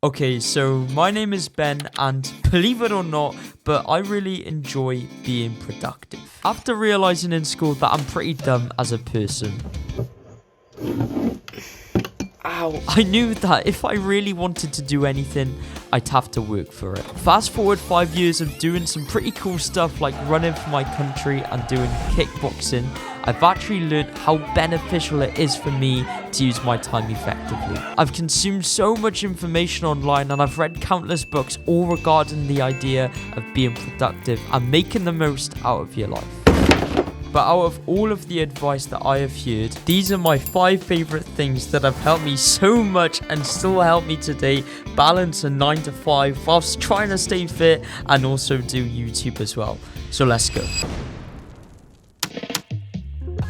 Okay, so my name is Ben, and believe it or not, but I really enjoy being productive. After realizing in school that I'm pretty dumb as a person, I knew that if I really wanted to do anything, I'd have to work for it. Fast forward 5 years of doing some pretty cool stuff like running for my country and doing kickboxing, I've actually learned how beneficial it is for me to use my time effectively. I've consumed so much information online and I've read countless books all regarding the idea of being productive and making the most out of your life. But out of all of the advice that I have heard, these are my 5 favorite things that have helped me so much and still help me today balance a 9 to 5 whilst trying to stay fit and also do YouTube as well. So let's go.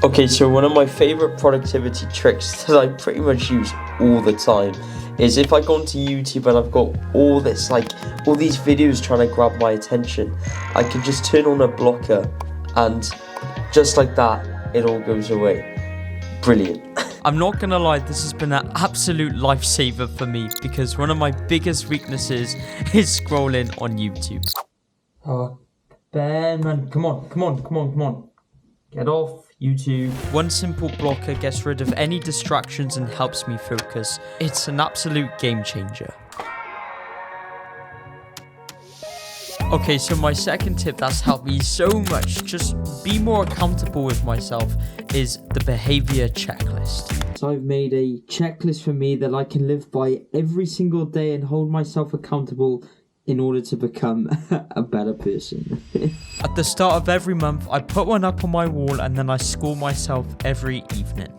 Okay, so one of my favorite productivity tricks that I pretty much use all the time is if I go onto YouTube and I've got all these videos trying to grab my attention, I can just turn on a blocker and just like that, it all goes away. Brilliant. I'm not gonna lie, this has been an absolute lifesaver for me because one of my biggest weaknesses is scrolling on YouTube. Oh, Ben, man, come on. Get off YouTube. One simple blocker gets rid of any distractions and helps me focus. It's an absolute game changer. Okay, so my second tip that's helped me so much, just be more accountable with myself, is the behavior checklist. So I've made a checklist for me that I can live by every single day and hold myself accountable in order to become a better person. At the start of every month, I put one up on my wall and then I score myself every evening.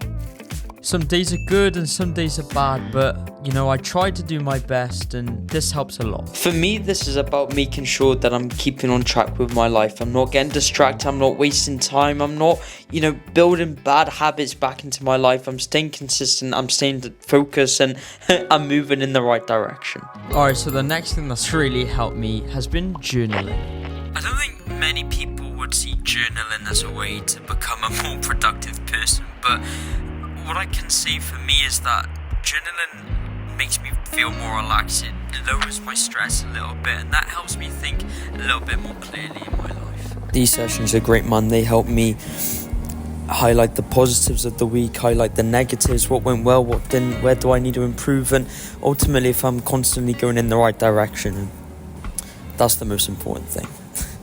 Some days are good and some days are bad, but I try to do my best and this helps a lot. For me, this is about making sure that I'm keeping on track with my life. I'm not getting distracted, I'm not wasting time, I'm not, building bad habits back into my life. I'm staying consistent, I'm staying focused, and I'm moving in the right direction. Alright, so the next thing that's really helped me has been journaling. I don't think many people would see journaling as a way to become a more productive person, but what I can say for me is that journaling makes me feel more relaxed. It lowers my stress a little bit, and that helps me think a little bit more clearly in my life. These sessions are great, man. They help me highlight the positives of the week, highlight the negatives, what went well, what didn't, where do I need to improve, and ultimately if I'm constantly going in the right direction. That's the most important thing.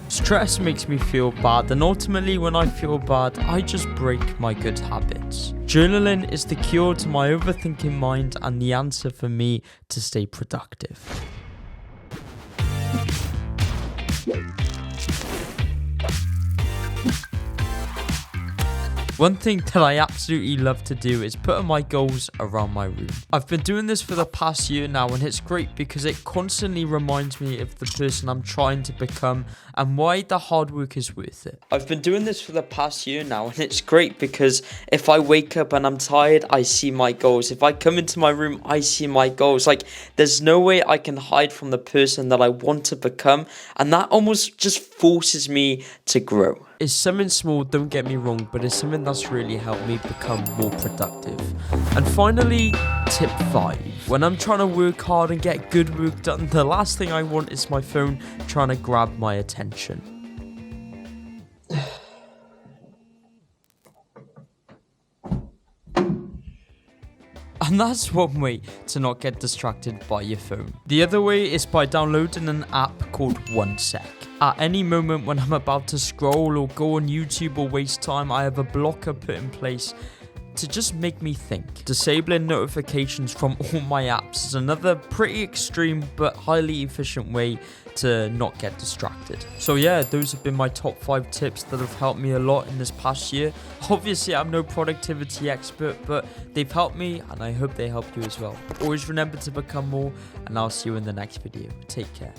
Stress makes me feel bad, and ultimately when I feel bad, I just break my good habits. Journaling is the cure to my overthinking mind and the answer for me to stay productive. One thing that I absolutely love to do is put my goals around my room. I've been doing this for the past year now, and it's great because it constantly reminds me of the person I'm trying to become and why the hard work is worth it. I've been doing this for the past year now, and it's great because if I wake up and I'm tired, I see my goals. If I come into my room, I see my goals. There's no way I can hide from the person that I want to become, and that almost just forces me to grow. It's something small, don't get me wrong, but it's something that's really helped me become more productive. And finally, tip 5. When I'm trying to work hard and get good work done, the last thing I want is my phone trying to grab my attention. And that's one way to not get distracted by your phone. The other way is by downloading an app called 1sec. At any moment when I'm about to scroll or go on YouTube or waste time, I have a blocker put in place to just make me think. Disabling notifications from all my apps is another pretty extreme but highly efficient way to not get distracted. So yeah, those have been my top 5 tips that have helped me a lot in this past year. Obviously, I'm no productivity expert, but they've helped me and I hope they help you as well. Always remember to become more, and I'll see you in the next video. Take care.